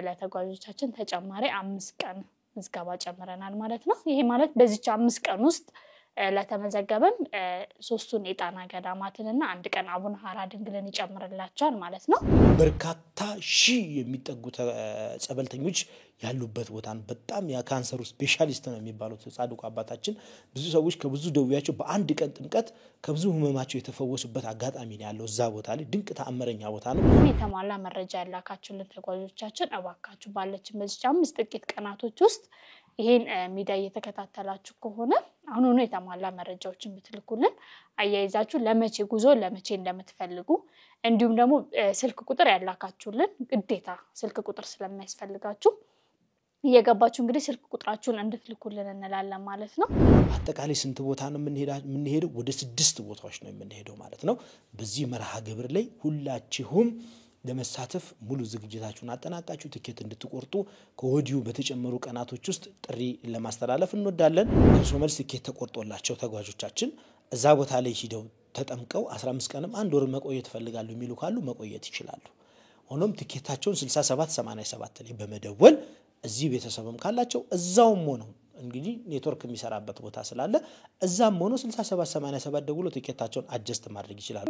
ለተጓዦቻችን ተጨማሪ 5 ቀን ምዝገባ ጨምረናል ማለት ነው። ይሄ ማለት በዚች 5 ቀን ውስጥ ለተመዘገበም 3ቱን የጣና ገዳማትንና 1 ቀን አቡነ ሐራ ድንግልን ይጨምርላቸዋል ማለት ነው። በርካታ ሺህ የሚጠጉ ጸበልተኞች ያሉበት ቦታ ነው። በጣም የካንሰሩ ስፔሻሊስት ነው የሚባሉት ጻድቁ አባታችን ብዙ ሰዎች ከብዙ ደዌያቸው በአንድ ቀን ጥምቀት ከብዙ ህመማቸው የተፈወሱበት አጋጣሚ ነው ያለው እዛ ቦታ ላይ ድንቅ ተአምረኛ ቦታ ነው። የተሟላ መረጃ ያላካችሁልን ተጓዦቻችን እባካችሁ ባለችን በዚህ 5 ጥቂት ቀናቶች ውስጥ ይሄን ሚዲያ እየተከታተላችሁ ከሆነ አሁን የተሟላ መረጃዎችን ብትልኩልን አያይዛችሁ ለመቼ ጉዞ ለመቼ እንደምትፈልጉ እንዲሁም ደግሞ ስልክ ቁጥር ያላካችሁልን ግዴታ ስልክ ቁጥር ስለማይፈልጋችሁ እየገባችሁ እንግዲህ ስልክ ቁጥራችሁን እንድትልኩልን እንላለን ማለት ነው። አጠቃላይ ስንት ቦታ ነው የምንሄደው? ወደ 6 ቦታዎች ነው የምንሄደው ማለት ነው። በዚህ መርሃ ግብር ላይ ሁላችሁም ለመሳተፍ ሙሉ ዝግጅታችሁን አጠናቃችሁ ትኬት እንድትቆርጡ ከወዲሁ በተጨመሩ ቀናቶች ውስጥ ጥሪ ለማስተላለፍ እንወዳለን። እርሶ መልስ ትኬት ተቆርጦላቸው ተጓዦቻችን እዛ ቦታ ላይ ሄደው ተጠምቀው 15 ቀንም 1 ወር መቆየት ፈልጋሉ የሚሉ ካሉ መቆየት ይችላሉ። ሆኖም ትኬታቸውን 6787 ላይ በመደወል እዚህ ቤተሰብም ካላቸው እዛውም ሆነው እንግዲህ ኔትወርክ የሚሰራበት ቦታ ስላለ እዛም ሆኖ 6787 ደውሎ ትኬታቸውን አጀስት ማድረግ ይችላሉ።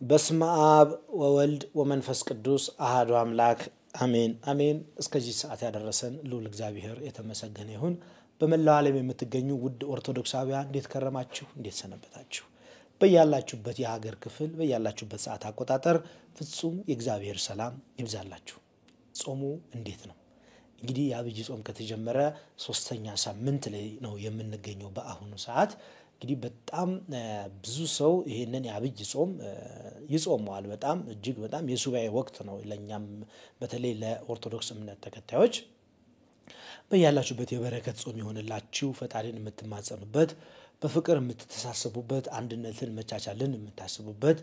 በስመ አብ ወወልድ ወመንፈስ ቅዱስ አሐዱ አምላክ አሜን አሜን። እስከዚህ ሰዓት ያደረሰን ልዑል እግዚአብሔር የተመሰገነ ይሁን። በመላው ዓለም የምትገኙ ውድ ኦርቶዶክሳውያን እንዴት ከረማችሁ? እንዴት ሰነበታችሁ? በያላችሁበት የሀገር ክፍል በያላችሁበት ሰዓት አቆጣጠር ፍጹም የእግዚአብሔር ሰላም ይብዛላችሁ። ጾሙ እንዴት ነው? እንግዲህ የአብይ ጾም ከተጀመረ 3ኛ ሳምንት ላይ ነው የምንገኘው በአሁኑ ሰዓት። እንግዲህ በጣም ብዙ ሰው ይሄንን የአብይ ጾም ይጾመዋል። በጣም እጅግ በጣም የሱባኤ ወቅት ነው ለኛም በተለይ ለኦርቶዶክስ እምነት ተከታዮች። በያላችሁበት የበረከት ጾም ይሆንላችሁ። ፈጣሪን የምትማጸኑበት በፍቅር የምትተሳሰቡበት አንድነትን መቻቻልን የምታስቡበት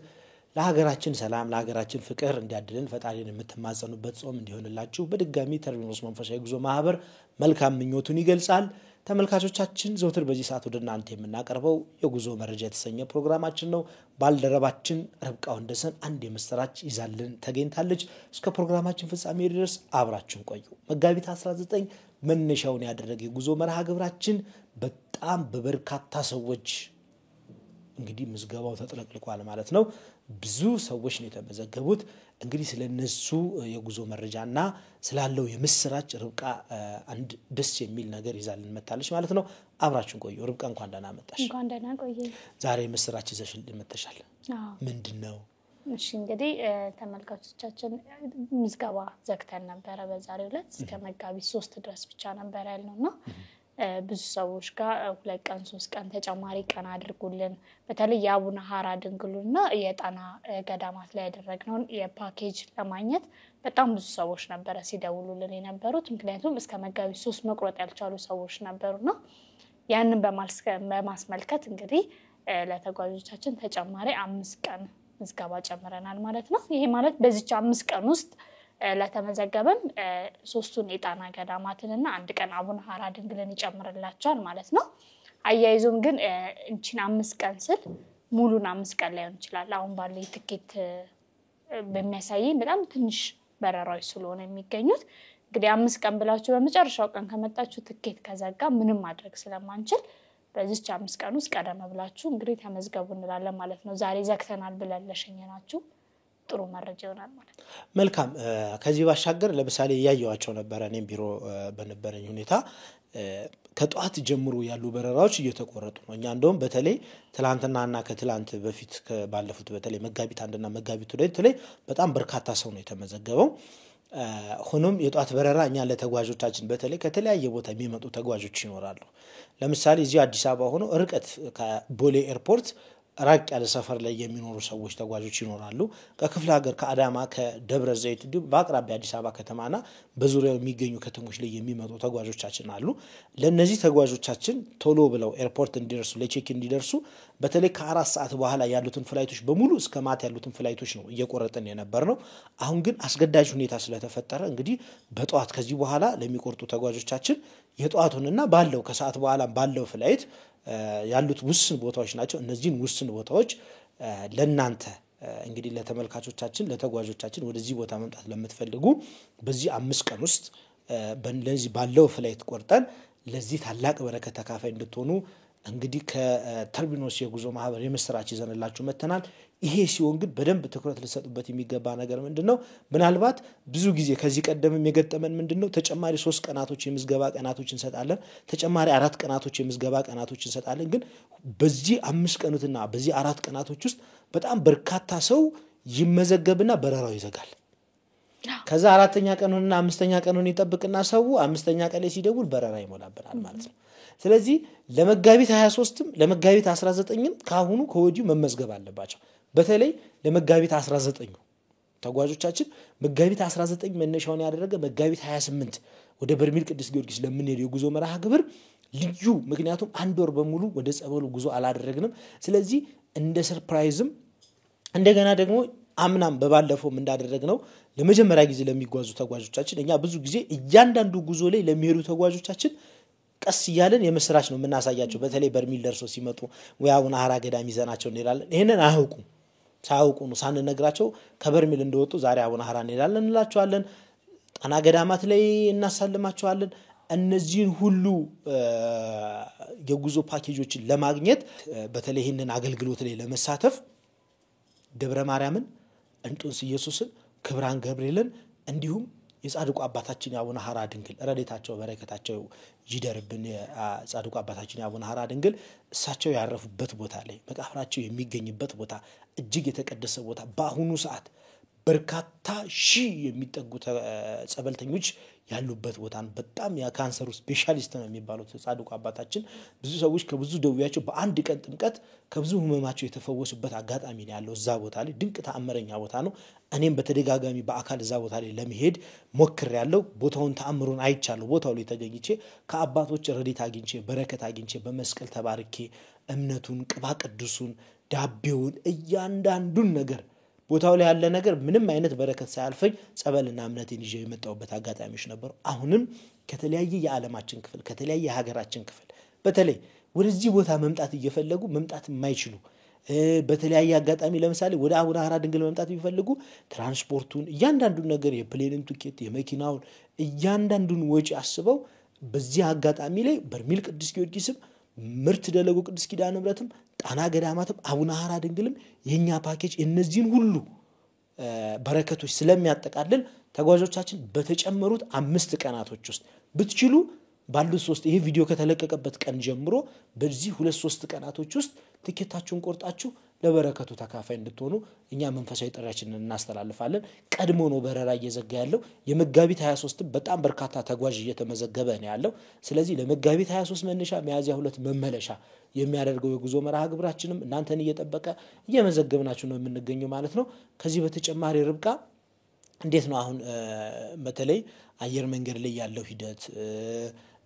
ለሀገራችን ሰላም ለሀገራችን ፍቅር እንዲያድልን ፈጣሪን የምትማጸኑበት ጾም እንዲሆንላችሁ በድጋሚ ተርቢኖስ መንፈሳዊ ጉዞ ማህበር መልካም ምኞቱን ይገልጻል። ተመልካቾቻችን ዘውትር በዚህ ሰዓት ወደ እናንተ የምናቀርበው የጉዞ መረጃ የተሰኘ ፕሮግራማችን ነው። ባልደረባችን ርብቃ ወንደሰን አንድ የምስራች ይዛልን ተገኝታለች። እስከ ፕሮግራማችን ፍጻሜ ድረስ አብራችሁን ቆዩ። መጋቢት 19 መነሻውን ያደረገ የጉዞ መርሃ ግብራችን በጣም በበርካታ ሰዎች እንግዲህ ምዝገባው ተጥለቅልቋል ማለት ነው። ብዙ ሰዎች ነው የተመዘገቡት። እንግዲህ ስለነሱ የጉዞ መረጃና ስላለው የምስራች ርብቃ አንድ ደስ የሚል ነገር ይዛልን መጣለች ማለት ነው። አብራችሁን ቆዩ። ርብቃ እንኳን ደህና መጣሽ። እንኳን ደህና ቆየ። ዛሬ ምስራች ይዘሽልን መጥተሻል። ምንድነው? እሺ እንግዲህ ተመልካቾቻችን ምዝገባ ዘግተን ነበር በዛሬው ዕለት እስከ መጋቢት 3 ድረስ ብቻ ነበር ያለውና ብዙ ሰዎች ጋር 2 ቀን 3 ቀን ተጨማሪ ቀን አድርጉልን በተለይ የአቡነ ሐራ ድንግልና የጣና ገዳማት ላይ ያደረግነው የፓኬጅ ለማግኘት በጣም ብዙ ሰዎች ነበር ሲደውሉልን የነበሩት። ምክንያቱም እስከ መጋቢት 3 መቁረጥ ያልቻሉ ሰዎች ነበሩና ያንን በማስመልከት እንግዲህ ለተጓዦቻችን ተጨማሪ 5 ቀን ምዝገባ ጨምረናል ማለት ነው። ይሄ ማለት በዚች 5 ቀን ውስጥ ለተመዘገበም 3ቱን የጣና ገዳማትንና 1 ቀን አቡነ ሐራ ድንግልን ይጨምርላቸዋል ማለት ነው። አያይዞም ግን እንቺን 5 ቀን ስል ሙሉን 5 ቀን ላይሆን ይችላል። አሁን ባለው ትኬት በሚያሳየኝ በጣም ትንሽ በረራዎች ስለሆነ የሚገኙት እንግዲህ 5 ቀን ብላችሁ በመጨረሻው ቀን ከመጣችሁ ትኬት ከዘጋ ምንም ማድረግ ስለማንችል በዚች 5 ቀን ውስጥ ቀደም ብላችሁ እንግዲህ ተመዝገቡ እንላለን ማለት ነው። ዛሬ ዘግተናል ብለን ለሸኘናችሁ ጥሩ መረጃ ይሆናል ማለት ነው። መልካም። ከዚህ ባሻገር ለምሳሌ ያያዩዋቸው ነበር እኔም ቢሮ በነበረኝ ሁኔታ ከጧት ጀምሮ ያሉ በረራዎች እየተቆረጡ ነው። እኛ እንደውም በተለይ ትላንትናና ከትላንት በፊት ባለፉት በተለይ መጋቢት 1 እና መጋቢት 2 ላይ በጣም በርካታ ሰው ነው የተመዘገበው። ሆኖም የጧት በረራ እኛ ለተጓዦቻችን በተለይ ከተለያየ ቦታ የሚመጡ ተጓዦች ይኖራሉ። ለምሳሌ እዚህ አዲስ አበባ ሆኖ ርቀት ከቦሌ ኤርፖርት ራቅ ያለ ሰፈር ላይ የሚኖሩ ሰዎች ተጓዦች ይኖራሉ። ከክፍለ ሀገር ከአዳማ ከደብረ ዘይት እንዲሁም በአቅራቢያ አዲስ አበባ ከተማና በዙሪያው የሚገኙ ከተሞች ላይ የሚመጡ ተጓዦቻችን አሉ። ለነዚህ ተጓዦቻችን ቶሎ ብለው ኤርፖርት እንዲደርሱ ለቼክ እንዲደርሱ በተለይ ከ4 ሰዓት በኋላ ያሉትን ፍላይቶች በሙሉ እስከ ማታ ያሉትን ፍላይቶች ነው እየቆረጥን የነበርነው። አሁን ግን አስገዳጅ ሁኔታ ስለተፈጠረ እንግዲህ በጧት ከዚህ በኋላ ለሚቆርጡ ተጓዦቻችን የጧቱንና ባለው ከሰዓት በኋላ ባለው ፍላይት ያሉት ውስን ቦታዎች ናቸው። እነዚህን ውስን ቦታዎች ለናንተ እንግዲህ ለተመልካቾቻችን ለተጓዦቻችን ወደዚህ ቦታ መምጣት ለምትፈልጉ በዚህ 5 ቀን ውስጥ ለዚህ ባለው ፍላይት ቆርጠን ለዚህ ታላቅ በረከት ተካፋይ እንድትሆኑ እንግዲህ ከተርቢኖስ የጉዞ ማህበር የምስራች ይዘንላችሁ መተናል። ይሄ ሲሆን ግን በደንብ ትኩረት ልሰጡበት የሚገባ ነገር ምንድነው? ምናልባት ብዙ ጊዜ ከዚህ ቀደምም የገጠመን ምንድነው? ተጨማሪ 3 ቀናቶች የምዝገባ ቀናቶች እንሰጣለን፣ ተጨማሪ 4 ቀናቶች የምዝገባ ቀናቶች እንሰጣለን። ግን በዚህ 5 ቀናትና በዚህ 4 ቀናቶች ውስጥ በጣም በርካታ ሰው ይመዘገብና በረራው ይዘጋል። ከዛ 4ኛ ቀኑንና 5ኛ ቀኑን ይጠብቅና ሰው 5ኛ ቀን ላይ ሲደውል በረራ ይሞላበታል ማለት ነው። ስለዚህ ለመጋቢት 23ም ለመጋቢት 19ም ካሁኑ ከወዲሁ መመዝገብ አለባቸው። በተለይ ለመጋቢት 19 ተጓዦቻችን መጋቢት 19 መነሻውን ያደረገ መጋቢት 28 ወደ በርሜል ቅዱስ ጊዮርጊስ ለምንሄድ የጉዞ መርሃ ግብር ልዩ ምክንያቱም 1 ወር በሙሉ ወደ ጸበሉ ጉዞ አላደረግንም። ስለዚህ እንደ ሰርፕራይዝም እንደገና ደግሞ አምናም በባለፈው እንዳደረግነው ለመጀመሪያ ጊዜ ለሚጓዙ ተጓዦቻችን እኛ ብዙ ጊዜ እያንዳንዱ ጉዞ ላይ ለሚሄዱ ተጓዦቻችን ቀስ ይያለን የምስራች ነው የምናሳያቸው። በተለይ በርሜል ደርሶ ሲመጡ ወይ አቡነ ሐራ ገዳም ይዘናቸው እንላለን። ይሄንን አያውቁም። ሳያውቁ ነው ሳንነግራቸው ከበርሜል እንደወጡ ዛሬ አቡነ ሐራ እንላለን እንላቸዋለን። ጣና ገዳማት ላይ እናሳልማቸዋለን። እነዚህን ሁሉ የጉዞ ፓኬጆችን ለማግኘት በተለይ ይሄንን አገልግሎት ላይ ለመሳተፍ ደብረ ማርያምን፣ እንጦንስ ኢየሱስን፣ ክብራን ገብርኤልን እንዲሁም የጻድቁ አባታችን የአቡነ ሐራ ድንግል ረድኤታቸው በረከታቸው ይደርብን። የጻድቁ አባታችን የአቡነ ሐራ ድንግል እሳቸው ያረፉበት ቦታ ላይ መቃብራቸው የሚገኝበት ቦታ እጅግ የተቀደሰ ቦታ በአሁኑ ሰዓት በርካታ ሺህ የሚጠጉ ጸበልተኞች ያሉበት ቦታ ነው። በጣም የካንሰሩ ስፔሻሊስት ነው የሚባሉት ጻድቁ አባታችን ብዙ ሰዎች ከብዙ ደዌያቸው በአንድ ቀን ጥምቀት ከብዙ ህመማቸው የተፈወሱበት አጋጣሚ ነው ያለው። እዛ ቦታ ላይ ድንቅ ተአምረኛ ቦታ ነው። እኔም በተደጋጋሚ በአካል እዛ ቦታ ላይ ለመሄድ ሞክሬያለሁ። ቦታውን ተአምሩን አይቻለሁ። ቦታው ላይ ተገኝቼ ከአባቶች ረድኤት አግኝቼ በረከት አግኝቼ በመስቀል ተባርኬ እምነቱን ቅባ ቅዱሱን ዳቤውን እያንዳንዱን ነገር ቦታው ላይ ያለ ነገር ምንም አይነት በረከት ሳያልፈኝ ጸበልና እምነቴን ይዤ የመጣሁበት አጋጣሚዎች ነበሩ። አሁንም ከተለያየ የዓለማችን ክፍል ከተለያየ ሀገራችን ክፍል በተለይ ወደዚህ ቦታ መምጣት እየፈለጉ መምጣት የማይችሉ በተለያየ አጋጣሚ ለምሳሌ ወደ አቡነ ሐራ ድንግል መምጣት ቢፈልጉ ትራንስፖርቱን እያንዳንዱን ነገር የፕሌንን ቲኬት የመኪናውን እያንዳንዱን ወጪ አስበው በዚህ አጋጣሚ ላይ በርሜል ቅዱስ ጊዮርጊስም ምርት ደለጎ ቅዱስ ኪዳነ ምሕረትም ጣና ገዳማትም አቡነ ሐራ ድንግልም የኛ ፓኬጅ እነዚህን ሁሉ በረከቶች ስለሚያጠቃልል ተጓዦቻችን በተጨመሩት 5 ቀናቶች ውስጥ ብትችሉ ባሉት 3 ይሄ ቪዲዮ ከተለቀቀበት ቀን ጀምሮ በዚህ 2-3 ቀናቶች ውስጥ ቲኬታችሁን ቆርጣችሁ ለበረከቱ ተካፋይ እንድትሆኑ እኛ መንፈሳዊ ጥሪያችንን እናስተላልፋለን። ቀድሞ ነው በረራ እየዘጋ ያለው። የመጋቢት 23 በጣም በርካታ ተጓዥ እየተመዘገበ ነው ያለው። ስለዚህ ለመጋቢት 23 መነሻ ሚያዝያ 2 መመለሻ የሚያደርገው የጉዞ መርሃ ግብራችንም እናንተን እየጠበቀ እየመዘገብናችሁ ነው የምንገኘው ማለት ነው። ከዚህ በተጨማሪ ርብቃ እንዴት ነው አሁን በተለይ አየር መንገድ ላይ ያለው ሂደት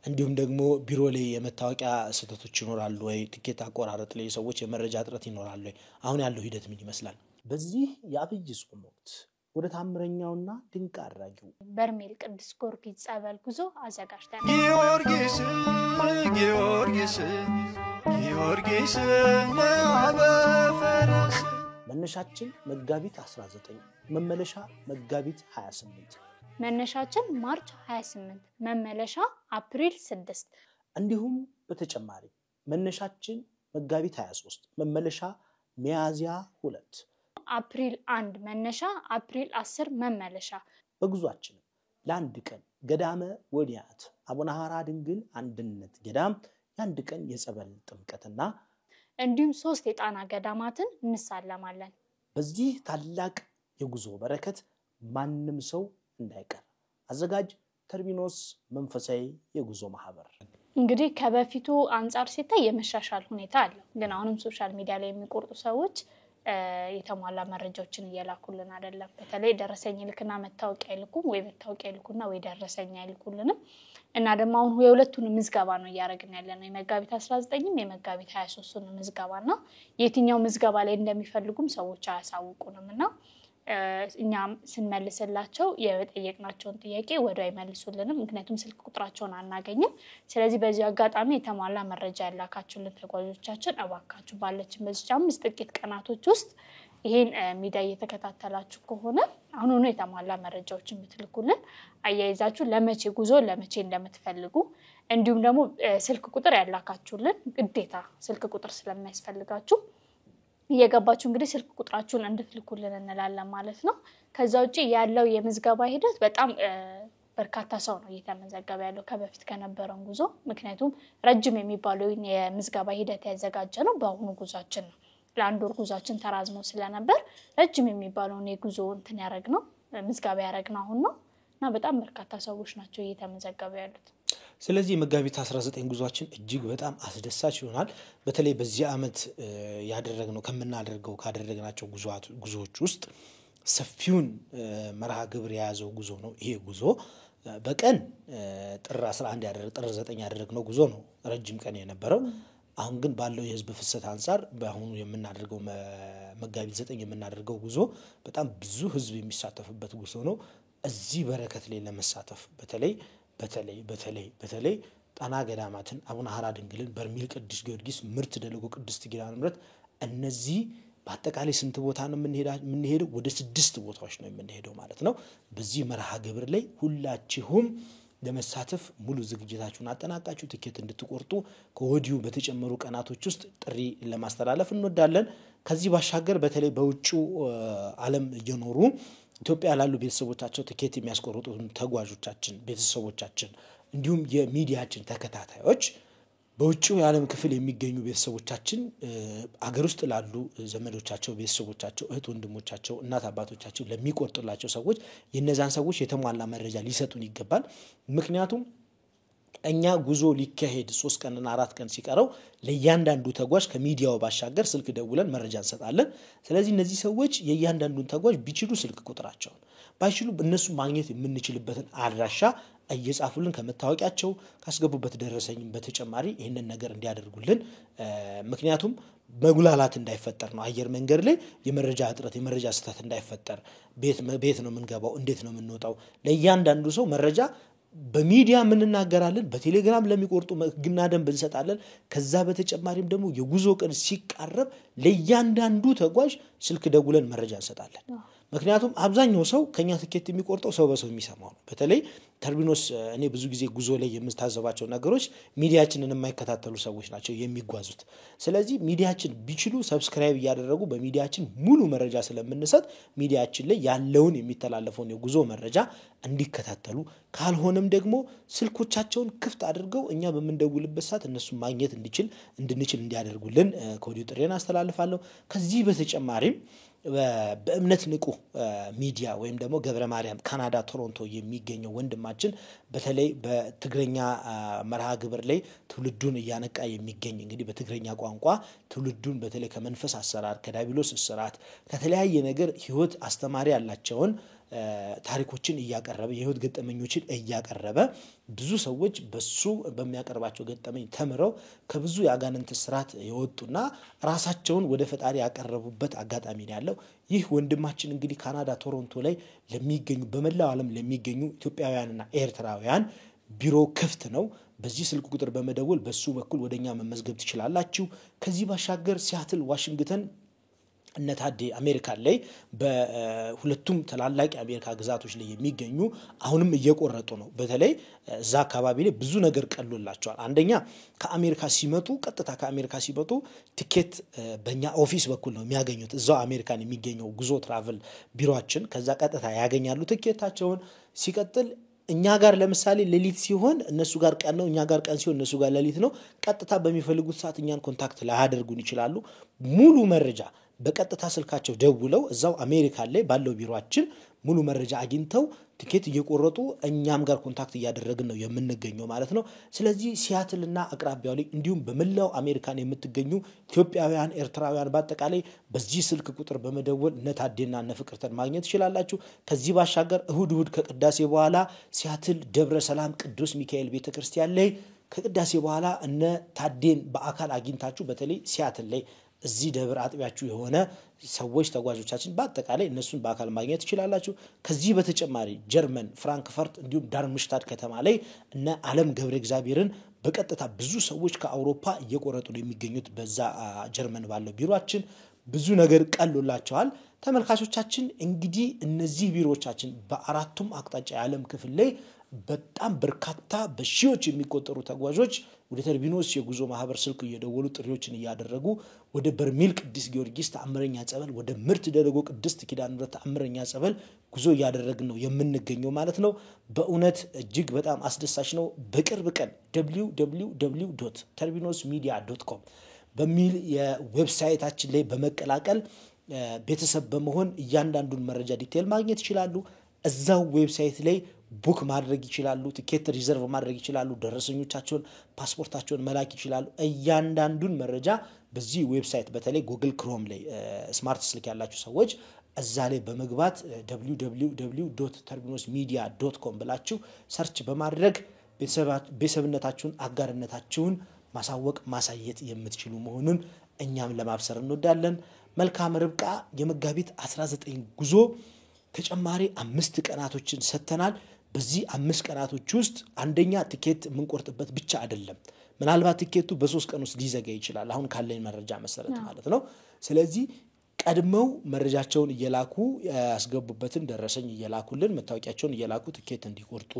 እንዲሁም ደግሞ ቢሮ ላይ የመታወቂያ ስህተቶች ይኖራሉ ወይ? ቲኬት አቆራረጥ ላይ ሰዎች የመረጃ እጥረት ይኖራሉ ወይ? አሁን ያለው ሂደት ምን ይመስላል? በዚህ የአብይ ጾም ወቅት ወደ ታምረኛውና ድንቅ አድራጊው በርሜል ቅዱስ ጊዮርጊስ ጸበል ጉዞ አዘጋጅተናል። ጊዮርጊስ ጊዮርጊስ ጊዮርጊስ ለአበፈረስ መነሻችን መጋቢት 19 መመለሻ መጋቢት 28 መነሻችን ማርች 28 መመለሻ አፕሪል 6 እንዲሁም በተጨማሪ መነሻችን መጋቢት 23 መመለሻ ሚያዝያ 2 አፕሪል 1 መነሻ አፕሪል 10 መመለሻ በጉዟችን ለአንድ ቀን ገዳመ ወዲያት አቡነ ሐራ ድንግል አንድነት ገዳም የአንድ ቀን የጸበል ጥምቀትና እንዲሁም 3 የጣና ገዳማትን እንሳለማለን። በዚህ ታላቅ የጉዞ በረከት ማንም ሰው እንዳይቀር አዘጋጅ ተርቢኖስ መንፈሳዊ የጉዞ ማህበር። እንግዲህ ከበፊቱ አንፃር ሲታይ የመሻሻል ሁኔታ አለ። ግን አሁንም ሶሻል ሚዲያ ላይ የሚቆርጡ ሰዎች የተሟላ መረጃዎችን እየላኩልን አይደለም። በተለይ ደረሰኝ ልክና መታወቂያ ይልኩም ወይ መታወቂያ ይልኩና ወይ ደረሰኝ ይልኩልንም እና ደግሞ አሁን የሁለቱን ምዝገባ ነው ያያረግን ያለነው የመጋቢት 19ም የመጋቢት 23ን ምዝገባና የትኛው ምዝገባ ላይ እንደሚፈልጉም ሰዎች አያሳውቁንምና እኛም ስንመልስላቸው የጠየቅናቸውን ጥያቄ ወዲያው አይመልሱልንም ምክንያቱም ስልክ ቁጥራቸውን አናገኝም ስለዚህ በዚህ አጋጣሚ የተሟላ መረጃ ያላካችሁልን ተጓዦቻችን እባካችሁ ባለችን በዚህ 5 ጥቂት ቀናቶች ውስጥ ይሄን ሚዲያ እየተከታተላችሁ ከሆነ አሁን ነው የተሟላ መረጃዎችን ብትልኩልን አያይዛችሁ ለመቼ ጉዞ ለመቼ እንደምትፈልጉ እንዲሁም ደግሞ ስልክ ቁጥር ያላካችሁልን ግዴታ ስልክ ቁጥር ስለማያስፈልጋችሁ እየገባችሁ እንግዲህ ስልክ ቁጥራችሁን እንድትልኩልን እንላለን ማለት ነው ከዛ ውጪ ያለው የምዝገባ ሂደት በጣም በርካታ ሰው ነው እየተመዘገበ ያለው ከበፊት ከነበረው ጉዞ ምክንያቱም ረጅም የሚባለው የምዝገባ ሂደት ያዘጋጀነው በአሁኑ ጉዟችን ነው ለአንድ ወር ጉዟችን ተራዝሞ ስለነበር ረጅም የሚባለው የጉዞ እንትን ያረግነው ምዝገባ ያረግነው አሁን ነው እና በጣም በርካታ ሰዎች ናቸው እየተመዘገቡ ያሉት ስለዚህ መጋቢት 19 ጉዟችን እጅግ በጣም አስደሳች ይሆናል በተለይ በዚህ አመት ያደረግነው ካደረግናቸው ጉዞዎች ውስጥ ሰፊውን መርሃ ግብር የያዘው ጉዞ ነው ይሄ ጉዞ በቀን ጥር 11 ጥር 9 ያደረግነው ጉዞ ነው ረጅም ቀን የነበረው አሁን ግን ባለው የህዝብ ፍሰት አንፃር በአሁኑ የምናደርገው መጋቢት 9 የምናደርገው ጉዞ በጣም ብዙ ህዝብ የሚሳተፍበት ጉዞ ነው እዚህ በረከት ላይ ለመሳተፍ በተለይ ጣና ገዳማትን አቡነ ሐራ ድንግልን በርሜል ቅዱስ ጊዮርጊስ ምርት ደለጎ ቅድስት ኪዳነ ምሕረት እነዚህ በአጠቃላይ ስንት ቦታ ነው የምንሄደው ወደ 6 ቦታዎች ነው የምንሄደው ማለት ነው በዚህ መርሃ ግብር ላይ ሁላችሁም ለመሳተፍ ሙሉ ዝግጅታችሁን አጠናቃችሁ ትኬት እንድትቆርጡ ከወዲሁ በተጨመሩ ቀናቶች ውስጥ ጥሪ ለማስተላለፍ እንወዳለን ከዚህ ባሻገር በተለይ በውጭው ዓለም እየኖሩ ኢትዮጵያ ላሉ ቤተሰቦቻቸው ትኬት የሚያስቆርጡ ተጓዦቻችን ቤተሰቦቻችን እንዲሁም የሚዲያችን ተከታታዮች በውጭው የዓለም ክፍል የሚገኙ ቤተሰቦቻችን አገር ውስጥ ላሉ ዘመዶቻቸው ቤተሰቦቻቸው እህት ወንድሞቻቸው እናት አባቶቻቸው ለሚቆርጡላቸው ሰዎች የነዛን ሰዎች የተሟላ መረጃ ሊሰጡን ይገባል ምክንያቱም እኛ ጉዞ ሊካሄድ 3 ቀንና 4 ቀን ሲቀረው ለእያንዳንዱ ተጓዥ ከሚዲያው ባሻገር ስልክ ደውለን መረጃ እንሰጣለን ስለዚህ እነዚህ ሰዎች የእያንዳንዱን ተጓዥ ቢችሉ ስልክ ቁጥራቸውን ባይችሉ እነሱ ማግኘት የምንችልበትን አድራሻ እየጻፉልን ከመታወቂያቸው ካስገቡበት ደረሰኝም በተጨማሪ ይሄንን ነገር እንዲያደርጉልን ምክንያቱም መጉላላት እንዳይፈጠር ነው አየር መንገድ ላይ የመረጃ እጥረት የመረጃ ስህተት እንዳይፈጠር ቤት ነው የምንገባው እንዴት ነው የምንወጣው ለእያንዳንዱ ሰው መረጃ በሚዲያ ምንናገራለን በቴሌግራም ለሚቆርጡ ግና ደንብ እንሰጣለን ከዛ በተጨማሪም ደግሞ የጉዞ ቀን ሲቃረብ ለእያንዳንዱ ተጓዥ ስልክ ደውለን መረጃ እንሰጣለን ምክንያቱም አብዛኛው ሰው ከኛ ትኬት የሚቆርጠው ሰው በሰው የሚሰማው ነው በተለይ ተርቢኖስ እኔ ብዙ ጊዜ ጉዞ ላይ የምታዘባቸው ነገሮች ሚዲያችንን የማይከታተሉ ሰዎች ናቸው የሚጓዙት ስለዚህ ሚዲያችን ቢችሉ ሰብስክራይብ ያደረጉ በሚዲያችን ሙሉ መረጃ ስለምንሰጥ ሚዲያችን ላይ ያለውን የሚተላለፈውን የጉዞ መረጃ እንዲከታተሉ ካልሆነም ደግሞ ስልኮቻቸውን ክፍት አድርገው እኛ በመንደውልበት ሰዓት እነሱ ማግኘት እንድንችል እንዲያደርጉልን ኮዲው ጥሬን አስተላልፋለሁ ከዚህ በተጨማሪም በእምነት ንቁ ሚዲያ ወይም ደግሞ ገብረ ማርያም ካናዳ ቶሮንቶ የሚገኘው ወንድማችን በተለይ በትግረኛ መርሃ ግብር ላይ ትውልዱን ያነቃ የሚገኝ እንግዲህ በትግረኛ ቋንቋ ትውልዱን በተለይ ከመንፈስ አሰራር ከዳቢሎስ እስራት ከተለያየ ነገር ህይወት አስተማሪ ያላቸውን ታሪኮችን ያቀረበ የህይወት ገጠመኞችን ያቀረበ ብዙ ሰዎች በሱ በሚያቀርባቸው ገጠመኝ ተምረው ከብዙ ያጋንንት ስራት የወጡና ራሳቸውን ወደ ፈጣሪ ያቀረቡበት አጋጣሚ ነው ያለው ይህ ወንድማችን እንግዲህ ካናዳ ቶሮንቶ ላይ ለሚገኙ በመላው ዓለም ለሚገኙ ኢትዮጵያውያንና ኤርትራውያን ቢሮ ክፍት ነው በዚህ ስልክ ቁጥር በመደወል በሱ በኩል ወደኛ መመዝገብ ትችላላችሁ ከዚህ ባሻገር ሲያትል ዋሽንግተን እነታዴ አሜሪካ ላይ በሁለቱም ተላላቂ አሜሪካ ግዛቶች ላይ የሚገኙ አሁንም እየቆረጡ ነው በተለይ እዛ አካባቢ ላይ ብዙ ነገር ቀሎላቸዋል አንደኛ ከአሜሪካ ሲመጡ ቀጥታ ከአሜሪካ ሲመጡ ቲኬት በእኛ ኦፊስ በኩል ነው የሚያገኙት እዛው አሜሪካን የሚገኘው ጉዞ ትራቨል ቢሮአችን ከዛ ቀጥታ ያገኛሉ ቲኬታቸውን ሲቀጥል እኛ ጋር ለምሳሌ ሌሊት ሲሆን እነሱ ጋር ቀን ነው እኛ ጋር ቀን ሲሆን እነሱ ጋር ሌሊት ነው ቀጥታ በሚፈልጉት ሰዓት እኛን ኮንታክት ላያደርጉን ይችላሉ ሙሉ መረጃ በቀጥታ ስልካቸው ደውለው እዛው አሜሪካ ላይ ባለው ቢሮአችን ሙሉ መረጃ አግኝተው ቲኬት እየቆረጡ እኛም ጋር ኮንታክት ያደረግን ነው የምንገኘው ማለት ነው ስለዚህ ሲያትልና አቅራቢያው ላይ እንዲሁም በመላው አሜሪካን የምትገኙ ኢትዮጵያውያን ኤርትራውያን በአጠቃላይ በዚህ ስልክ ቁጥር በመደወል ነታዴና ነፍቅርተን ማግኘት ይችላልላችሁ ከዚህ ባሻገር እሁድ ከቅዳሴ በኋላ ሲያትል ደብረ ሰላም ቅዱስ ሚካኤል ቤተክርስቲያን ላይ ከቅዳሴ በኋላ እነ ታዴን በአካል አግኝታችሁ በተለይ ሲያትል ላይ እዚህ ደብር አጥቢያችሁ የሆነ ሰዎች ተጓዦቻችን በአጠቃላይ እነሱን በአካል ማግኘት ይችላላችሁ። ከዚህ በተጨማሪ ጀርመን ፍራንክፈርት እንዲሁም ዳርምሽታድ ከተማ ላይ እነ ዓለም ገብረ እግዚአብሔርን በቀጥታ ብዙ ሰዎች ከአውሮፓ እየቆረጡ የሚገኙት በዛ ጀርመን ባለው ቢሮአችን ብዙ ነገር ቀሎላቸዋል። ተመልካቾቻችን እንግዲህ እነዚህ ቢሮዎቻችን በአራቱም አቅጣጫ የዓለም ክፍል ላይ በጣም በርካታ በሺዎች የሚቆጠሩ ተጓዦች ወደ ተርቢኖስ የጉዞ ማህበር ስልክ እየደወሉ ጥሪዎችን እያደረጉ ወደ በርሜል ቅዱስ ጊዮርጊስ ተአምረኛ ጸበል፣ ወደ ምርት ደረጎ ቅድስት ኪዳነ ምሕረት ተአምረኛ ጸበል ጉዞ እያደረግን ነው የምንገኘው ማለት ነው። በእውነት እጅግ በጣም አስደሳች ነው። በቅርብ ቀን www.terbinosmedia.com በሚል የዌብሳይታችን ላይ በመቀላቀል ቤተሰብ በመሆን እያንዳንዱን መረጃ ዲቴል ማግኘት ይችላሉ። እዛው ዌብሳይት ላይ ቡክ ማድረግ ይችላሉ። ቲኬት ሪዘርቭ ማድረግ ይችላሉ። ደረሰኞቻቸውን ፓስፖርታቸውን መላክ ይችላሉ። እያንዳንዱን መረጃ በዚህ ዌብሳይት በተለይ ጉግል ክሮም ላይ ስማርት ስልክ ያላችሁ ሰዎች እዛ ላይ በመግባት www.terbinosmedia.com ብላችሁ ሰርች በማድረግ ቤተሰብነታችሁን አጋርነታችሁን ማሳወቅ ማሳየት የምትችሉ መሆኑን እኛም ለማብሰር እንወዳለን። መልካም ርብቃ የመጋቢት 19 ጉዞ ተጨማሪ 5 ቀናቶችን ሰተናል። በዚህ 5 ቀናቶች ውስጥ አንደኛ ቲኬት የምንቆርጥበት ብቻ አይደለም። ምናልባት ቲኬቱ በ3 ቀን ውስጥ ሊዘጋ ይችላል አሁን ካለኝ መረጃ መሰረት ማለት ነው። ስለዚህ ቀድመው መረጃቸውን እየላኩ ያስገቡበትን ደረሰኝ እየላኩልን መታወቂያቸውን እየላኩ ቲኬት እንዲቆርጡ።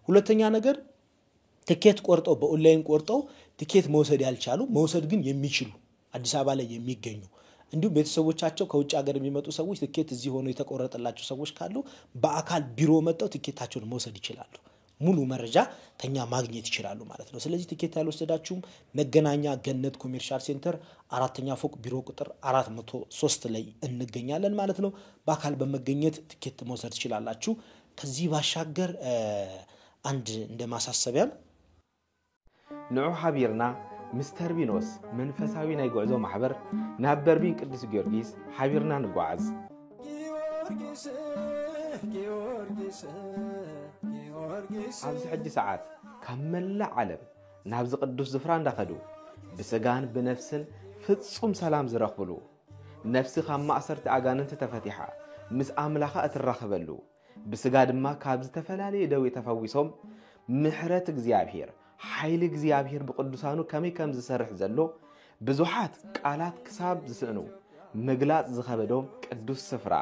ሁለተኛ ነገር ቲኬት ቆርጠው በኦንላይን ቆርጠው ቲኬት መውሰድ ያልቻሉ መውሰድ ግን የሚችሉ አዲስ አበባ ላይ የሚገኙ እንዲሁም ቤተሰቦቻቸው ከውጭ ሀገር የሚመጡ ሰዎች ቲኬት እዚህ ሆኖ የተቆረጠላቸው ሰዎች ካሉ በአካል ቢሮ መጥተው ቲኬታቸውን መውሰድ ይችላሉ። ሙሉ መረጃ ከኛ ማግኘት ይችላሉ ማለት ነው። ስለዚህ ቲኬት ያልወሰዳችሁም መገናኛ ገነት ኮሜርሻል ሴንተር 4ኛ ፎቅ ቢሮ ቁጥር 403 ላይ እንገኛለን ማለት ነው። በአካል በመገኘት ቲኬት መውሰድ ትችላላችሁ። ከዚህ ባሻገር አንድ እንደማሳሰቢያ ንዑ ሓቢርና ምስተር ቢኖስ መንፈሳዊ ናይ ጉዕዞ ማሕበር ናብ በርቢን ቅዱስ ጊዮርጊስ ሓቢርና ንጓዓዝ ኣብዚ ሕጂ ሰዓት ካብ መላእ ዓለም ናብዚ ቅዱስ ዝፍራ እንዳኸዱ ብስጋን ብነፍስን ፍጹም ሰላም ዝረኽብሉ ነፍሲ ካብ ማእሰርቲ ኣጋንንቲ ተፈቲሓ ምስ ኣምላኻ እትራኸበሉ ብስጋ ድማ ካብ ዝተፈላለየ ደዌ ተፈዊሶም ምሕረት እግዚአብሔር ሓይሊ እግዚአብሔር ብቅዱሳኑ ከመይ ከም ዝሰርሕ ዘሎ ብዙሓት ቃላት ክሳብ ዝስእኑ ምግላጽ ዝኸበዶም ቅዱስ ስፍራ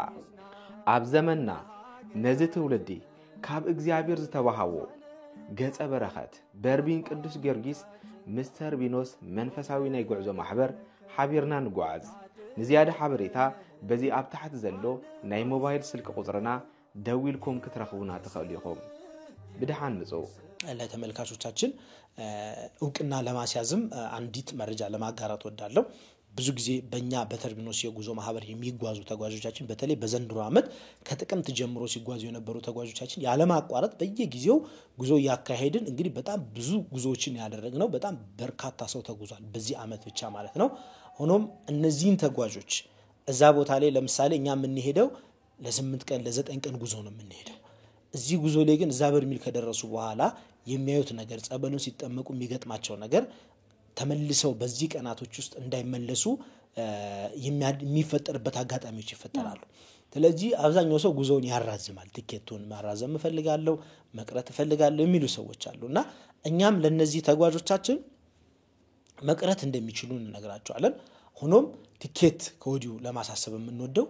ኣብ ዘመንና ነዚ ትውልዲ ካብ እግዚአብሔር ዝተባሃዎ ገጸ በረኸት በርቢን ቅዱስ ጊዮርጊስ ምስተር ቢኖስ መንፈሳዊ ናይ ጉዕዞ ማሕበር ሓቢርና ንጓዓዝ። ንዝያደ ሓበሬታ በዚ ኣብ ታሕቲ ዘሎ ናይ ሞባይል ስልክ ቁጽርና ደዊልኩም ክትረኽቡና ትኽእሉ ኢኹም። ብድሓን ምጽው። ለተመልካቾቻችን እውቅና ለማስያዝም አንዲት መረጃ ለማጋራት ወዳለሁ። ብዙ ጊዜ በእኛ በተርቢኖስ የጉዞ ማህበር የሚጓዙ ተጓዦቻችን በተለይ በዘንድሮ ዓመት ከጥቅምት ጀምሮ ሲጓዙ የነበሩ ተጓዦቻችን ያለማቋረጥ በየጊዜው ጉዞ ያካሄድን እንግዲህ በጣም ብዙ ጉዞዎችን ያደረግነው በጣም በርካታ ሰው ተጉዟል በዚህ ዓመት ብቻ ማለት ነው። ሆኖም እነዚህን ተጓዦች እዛ ቦታ ላይ ለምሳሌ እኛ የምንሄደው ለ8 ቀን ለ9 ቀን ጉዞ ነው የምንሄደው። እዚህ ጉዞ ላይ ግን እዛ በርሜል ከደረሱ በኋላ የሚያዩት ነገር ጸበሉን ሲጠመቁ የሚገጥማቸው ነገር ተመልሰው በዚህ ቀናቶች ውስጥ እንዳይመለሱ የሚፈጠርበት አጋጣሚዎች ይፈጠራሉ። ስለዚህ አብዛኛው ሰው ጉዞውን ያራዝማል። ቲኬቱን ማራዘም ፈልጋለሁ መቅረት ፈልጋለሁ የሚሉ ሰዎች አሉና እኛም ለነዚህ ተጓዦቻችን መቅረት እንደሚችሉ እንነግራቸዋለን። ሆኖም ቲኬት ከወዲሁ ለማሳሰብ የምንወደው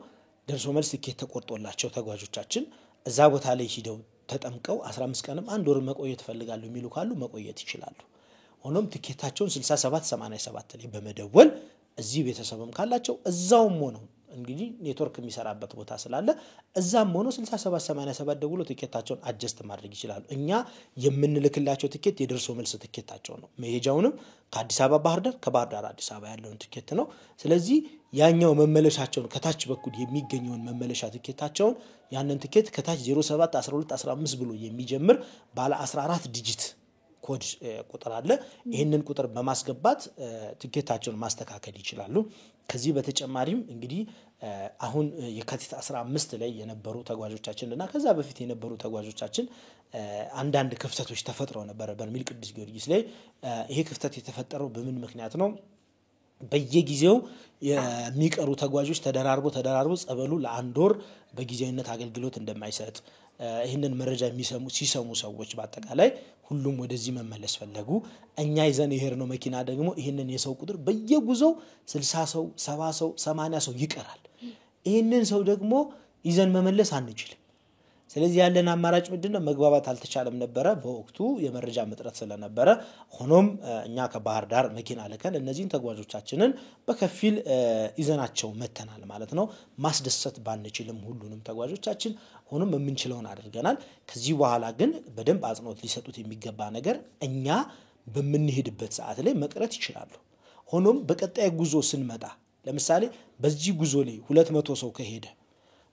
ደርሶ መልስ ቲኬት ተቆርጦላቸው ተጓዦቻችን እዛ ቦታ ላይ ሄደው ተጠምቀው 15 ቀንም አንድ ወር መቆየት ፈልጋለሁ የሚሉ ካሉ መቆየት ይችላሉ። ሆኖም ቲኬታቸውን 6787 ላይ በመደወል እዚህ ቤተሰብም ካላቸው እዛውም ሆነው እንግዲህ ኔትወርክ የሚሰራበት ቦታ ስላለ እዛም ሆኖ 6787 ደውሎ ቲኬታቸውን አጀስት ማድረግ ይችላሉ። እኛ የምንልክላቸው ቲኬት የደርሶ መልስ ቲኬታቸው ነው። መሄጃውንም ከአዲስ አበባ ባህር ዳር ከባህር ዳር አዲስ አበባ ያለውን ቲኬት ነው። ስለዚህ ያኛው መመለሻቸውን ከታች በኩል የሚገኘውን መመለሻ ቲኬታቸውን ያንን ቲኬት ከታች 07 12 15 ብሎ የሚጀምር ባለ 14 ዲጂት ኮድ ቁጥር አለ። ይሄንን ቁጥር በማስገባት ቲኬታቸውን ማስተካከል ይችላሉ። ከዚህ በተጨማሪም እንግዲህ አሁን የካቲት 15 ላይ የነበሩ ተጓዦቻችንና ከዛ በፊት የነበሩ ተጓዦቻችን አንዳንድ ክፍተቶች ተፈጥረው ነበር በርሜል ቅዱስ ጊዮርጊስ ላይ። ይሄ ክፍተት የተፈጠረው በምን ምክንያት ነው? በየጊዜው የሚቀሩ ተጓዦች ተደራርቦ ጸበሉ ለአንድ ወር በጊዜያዊነት አገልግሎት እንደማይሰጥ ይህንን መረጃ ሲሰሙ ሰዎች በአጠቃላይ ሁሉም ወደዚህ መመለስ ፈለጉ። እኛ ይዘን የሄድነው መኪና ደግሞ ይህንን የሰው ቁጥር በየጉዞው 60 ሰው 70 ሰው 80 ሰው ይቀራል። ይህንን ሰው ደግሞ ይዘን መመለስ አንችልም። ስለዚህ ያለን አማራጭ ምንድነው? መግባባት አልተቻለም ነበር በወቅቱ የመረጃ መጥረት ስለነበረ። ሆኖም እኛ ከባህር ዳር መኪና ልከን እነዚህን ተጓዦቻችንን በከፊል ይዘናቸው መተናል ማለት ነው። ማስደሰት ባንችልም ሁሉንም ተጓዦቻችን ሆኖም የምንችለውን አድርገናል። ከዚህ በኋላ ግን በደንብ አጽንኦት ሊሰጡት የሚገባ ነገር እኛ በምንሄድበት ሰዓት ላይ መቅረት ይችላሉ። ሆኖም በቀጣይ ጉዞ ስንመጣ ለምሳሌ በዚህ ጉዞ ላይ 200 ሰው ከሄደ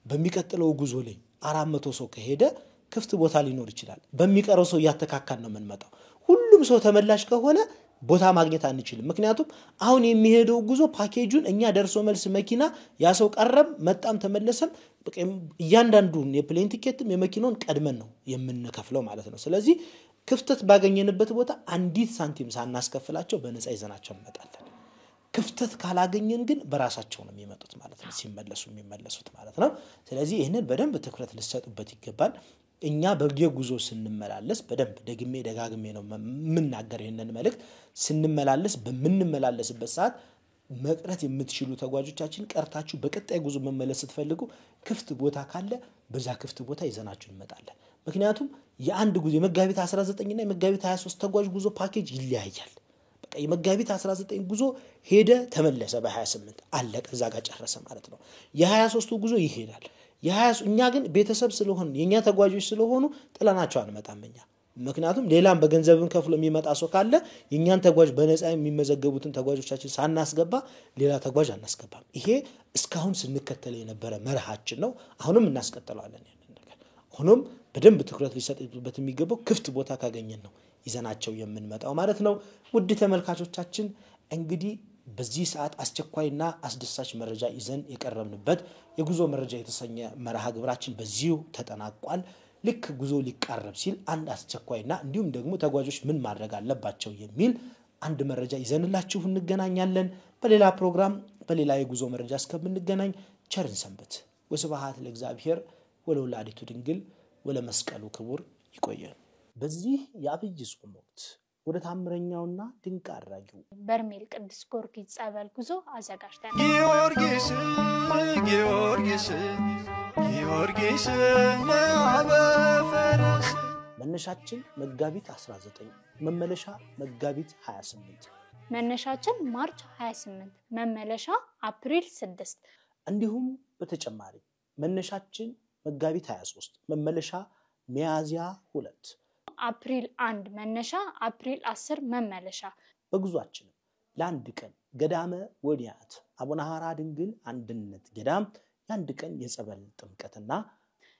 በሚቀጥለው ጉዞ ላይ 400 ሰው ከሄደ ክፍት ቦታ ሊኖር ይችላል። በሚቀረው ሰው ያተካካን ነው የምንመጣው። ሁሉም ሰው ተመላሽ ከሆነ ቦታ ማግኘት አንችልም። ምክንያቱም አሁን የሚሄደው ጉዞ ፓኬጁን እኛ ደርሶ መልስ መኪና ያ ሰው ቀረም መጣም ተመለሰም እያንዳንዱን የፕሌን ቲኬትም የመኪናውን ቀድመን ነው የምንከፍለው ማለት ነው። ስለዚህ ክፍተት ባገኘንበት ቦታ አንዲት ሳንቲም ሳናስከፍላቸው በነፃ ይዘናቸው እንመጣለን። ክፍተት ካላገኘን ግን በራሳቸው ነው የሚመጡት ማለት ነው፣ የሚመለሱት ማለት ነው። ስለዚህ ይሄንን በደንብ ትኩረት ልትሰጡበት ይገባል። እኛ በየጉዞ ስንመላለስ በደንብ ደጋግሜ ነው የምናገር ይሄንን መልእክት። ስንመላለስ በምንመላለስበት ሰዓት መቅረት የምትችሉ ተጓዦቻችን ቀርታችሁ በቀጣይ ጉዞ መመለስ ስትፈልጉ ክፍት ቦታ ካለ በዛ ክፍት ቦታ ይዘናችሁ እንመጣለን። ምክንያቱም የአንድ ጉዞ የመጋቢት 19 እና የመጋቢት 23 ተጓዥ ጉዞ ፓኬጅ ይለያያል። በቃ የመጋቢት 19 ጉዞ ሄደ ተመለሰ በ28 አለቀ፣ እዛ ጋር ጨረሰ ማለት ነው። የ23ቱ ጉዞ ይሄዳል። እኛ ግን ቤተሰብ ስለሆነ የኛ ተጓዦች ስለሆኑ ጥለናቸው አንመጣም እኛ። ምክንያቱም ሌላም በገንዘብን ከፍሎ የሚመጣ ሰው ካለ የኛን ተጓዥ በነፃ የሚመዘገቡትን ተጓዦቻችን ሳናስገባ ሌላ ተጓዥ አናስገባም። ይሄ እስካሁን ስንከተል የነበረ መርሃችን ነው። አሁንም እናስቀጥለዋለን ይሄንን ነገር። ሆኖም በደንብ ትኩረት ሊሰጥበት የሚገባው ክፍት ቦታ ካገኘን ነው ይዘናቸው የምንመጣው ማለት ነው። ውድ ተመልካቾቻችን እንግዲህ በዚህ ሰዓት አስቸኳይና አስደሳች መረጃ ይዘን የቀረብንበት የጉዞ መረጃ የተሰኘ መርሃ ግብራችን በዚሁ ተጠናቋል። ልክ ጉዞ ሊቃረብ ሲል አንድ አስቸኳይና እንዲሁም ደግሞ ተጓዦች ምን ማድረግ አለባቸው የሚል አንድ መረጃ ይዘንላችሁ እንገናኛለን። በሌላ ፕሮግራም በሌላ የጉዞ መረጃ እስከምንገናኝ ቸርን ሰንበት። ወስብሐት ለእግዚአብሔር ወለወላዲቱ ድንግል ወለመስቀሉ ክቡር። ይቆየን። በዚህ የአብይ ጾም ወቅት ወደ ታምረኛውና ድንቅ አድራጊው በርሜል ቅዱስ ጊዮርጊስ ጸበል ጉዞ አዘጋጅተናል። ጊዮርጊስ ለአበፈረስ መነሻችን መጋቢት 19 መመለሻ መጋቢት 28 መነሻችን ማርች 28 መመለሻ አፕሪል 6 እንዲሁም በተጨማሪ መነሻችን መጋቢት 23 መመለሻ ሚያዝያ 2 አፕሪል 1 መነሻ አፕሪል 10 መመለሻ። በጉዟችን ለአንድ ቀን ገዳመ ወዲያት አቡነ ሐራ ድንግል አንድነት ገዳም የአንድ ቀን የጸበል ጥምቀትና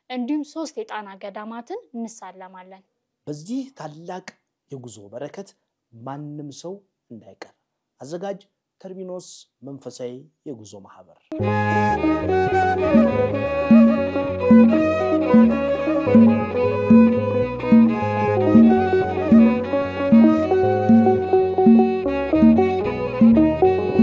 እንዲሁም 3 የጣና ገዳማትን እንሳለማለን። በዚህ ታላቅ የጉዞ በረከት ማንም ሰው እንዳይቀር። አዘጋጅ ተርሚኖስ መንፈሳዊ የጉዞ ማህበር።